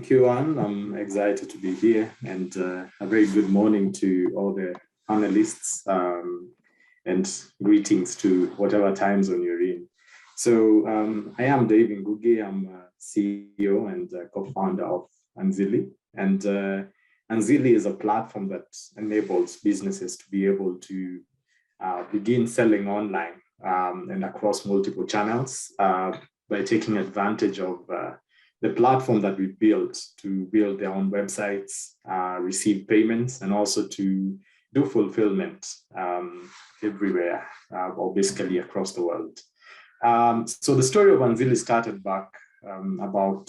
Thank you, Anne. I'm excited to be here, and a very good morning to all the panelists, and greetings to whatever time zone you're in. So I am Dayvee Ngugi. I'm a CEO and co-founder of Anzili. And Anzili is a platform that enables businesses to be able to begin selling online and across multiple channels by taking advantage of the platform that we built to build their own websites, receive payments, and also to do fulfillment everywhere, or basically across the world. So the story of Anzili started back about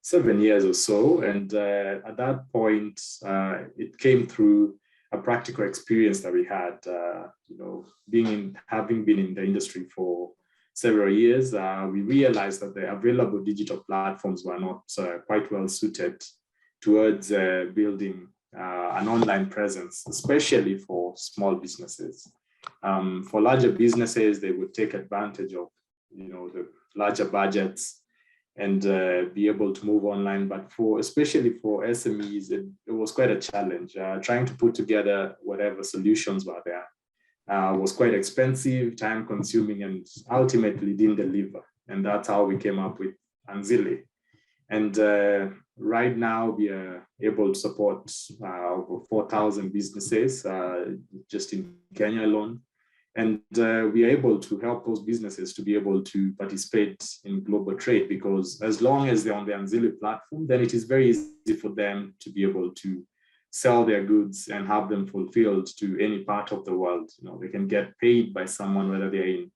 7 years or so. And at that point, it came through a practical experience that we had, having been in the industry for several years, we realized that the available digital platforms were not quite well suited towards building an online presence, especially for small businesses. For larger businesses, they would take advantage of, the larger budgets and be able to move online. But especially for SMEs, it was quite a challenge. Trying to put together whatever solutions were there was quite expensive, time consuming, and ultimately didn't deliver. And that's how we came up with Anzili. And right now we are able to support over 4,000 businesses just in Kenya alone. And we are able to help those businesses to be able to participate in global trade, because as long as they're on the Anzili platform, then it is very easy for them to be able to sell their goods and have them fulfilled to any part of the world. They can get paid by someone, whether they're in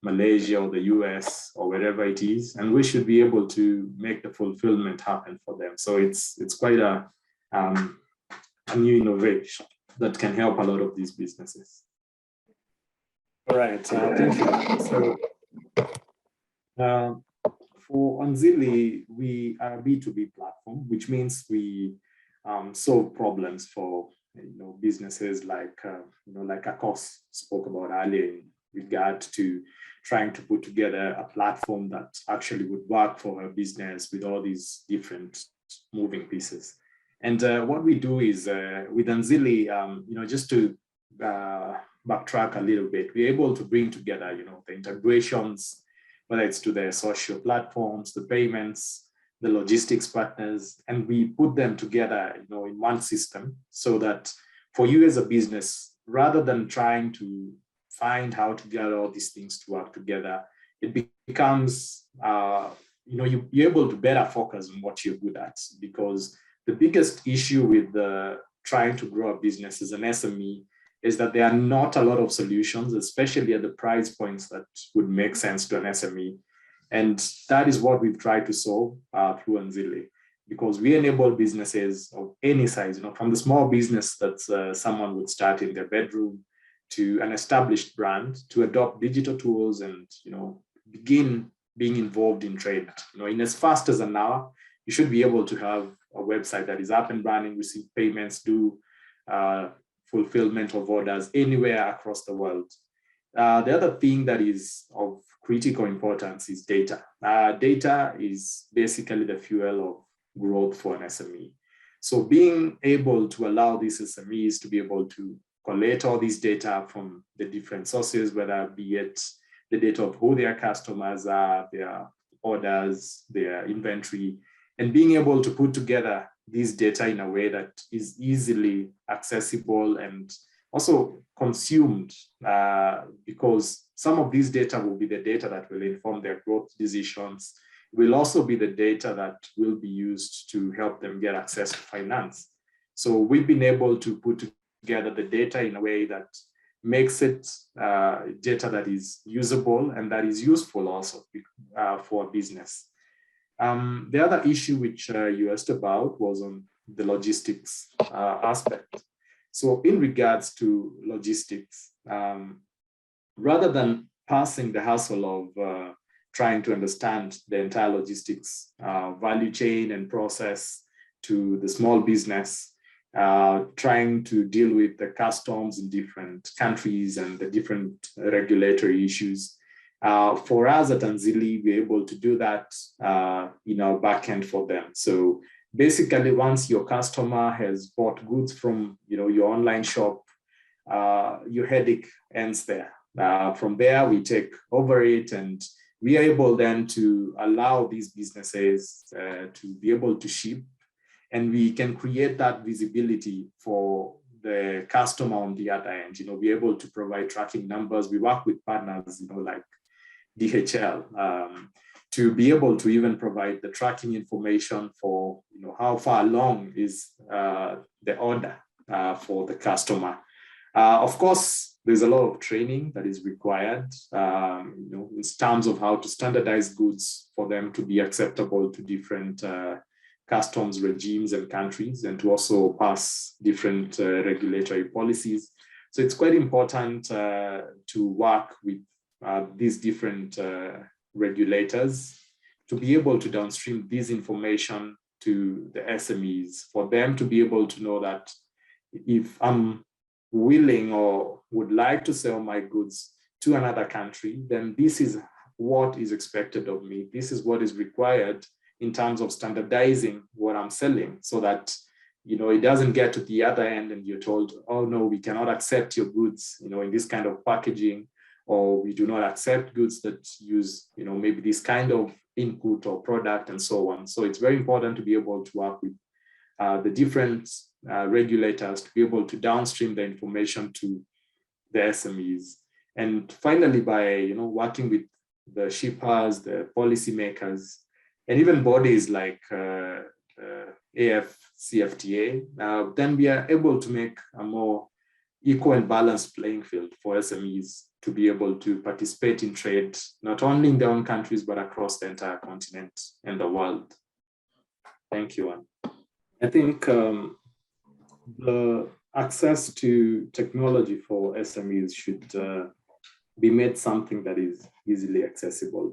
Malaysia or the US or wherever it is, and we should be able to make the fulfillment happen for them. So it's quite a new innovation that can help a lot of these businesses. All right, thank you. So for Anzili, we are a B2B platform, which means we solve problems for businesses like Akos spoke about earlier, in regard to trying to put together a platform that actually would work for a business with all these different moving pieces. And what we do is with Anzili, just to backtrack a little bit, we're able to bring together, the integrations, whether it's to the social platforms, the payments, the logistics partners, and we put them together, in one system, so that for you as a business, rather than trying to find how to get all these things to work together, it becomes, you're able to better focus on what you're good at. Because the biggest issue with trying to grow a business as an SME is that there are not a lot of solutions, especially at the price points that would make sense to an SME. And that is what we've tried to solve through Anzili, because we enable businesses of any size, from the small business that someone would start in their bedroom to an established brand, to adopt digital tools and, begin being involved in trade. In as fast as an hour, you should be able to have a website that is up and running, receive payments, do fulfillment of orders anywhere across the world. The other thing that is of critical importance is data. Data is basically the fuel of growth for an SME. So being able to allow these SMEs to be able to collect all these data from the different sources, whether be it the data of who their customers are, their orders, their inventory, and being able to put together these data in a way that is easily accessible and also consumed, because some of these data will be the data that will inform their growth decisions. It will also be the data that will be used to help them get access to finance. So we've been able to put together the data in a way that makes it data that is usable and that is useful also for a business. The other issue which you asked about was on the logistics aspect. So in regards to logistics, rather than passing the hassle of trying to understand the entire logistics value chain and process to the small business, trying to deal with the customs in different countries and the different regulatory issues, For us at Anzili, we're able to do that in our backend for them. So basically, once your customer has bought goods from your online shop, your headache ends there. From there, we take over it, and we are able then to allow these businesses to be able to ship, and we can create that visibility for the customer on the other end. We're able to provide tracking numbers. We work with partners, like DHL, to be able to even provide the tracking information for how far along is the order for the customer. Of course, there's a lot of training that is required, in terms of how to standardize goods for them to be acceptable to different customs regimes and countries, and to also pass different regulatory policies. So it's quite important to work with these different regulators to be able to downstream this information to the SMEs, for them to be able to know that if I'm willing or would like to sell my goods to another country, then this is what is expected of me. This is what is required in terms of standardizing what I'm selling, so that it doesn't get to the other end and you're told, oh no, we cannot accept your goods in this kind of packaging, or we do not accept goods that use maybe this kind of input or product, and so on. So it's very important to be able to work with the different regulators to be able to downstream the information to the SMEs. And finally, by working with the shippers, the policymakers, and even bodies like AFCFTA, then we are able to make a more equal and balanced playing field for SMEs to be able to participate in trade, not only in their own countries, but across the entire continent and the world. Thank you, Anne. I think the access to technology for SMEs should be made something that is easily accessible.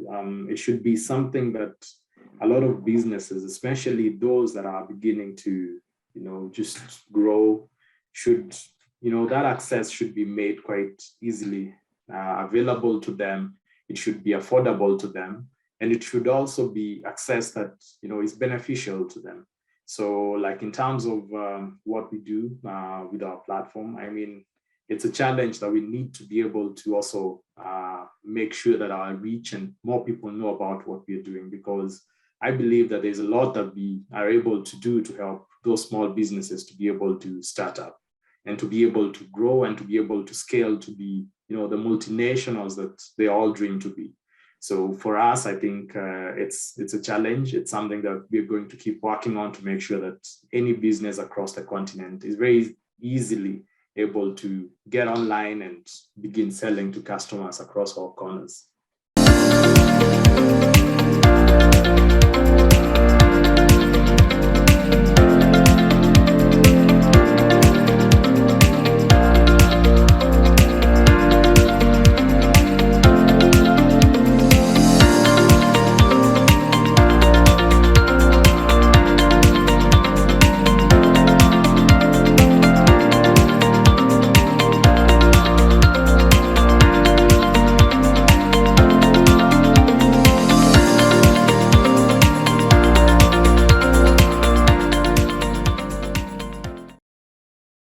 It should be something that a lot of businesses, especially those that are beginning to, just grow, should, that access should be made quite easily available to them. It should be affordable to them, and it should also be access that, is beneficial to them. So like in terms of what we do with our platform, I mean, it's a challenge that we need to be able to also make sure that our reach and more people know about what we're doing, because I believe that there's a lot that we are able to do to help those small businesses to be able to start up and to be able to grow and to be able to scale to be, the multinationals that they all dream to be. So for us, I think it's a challenge. It's something that we're going to keep working on to make sure that any business across the continent is very easily able to get online and begin selling to customers across all corners.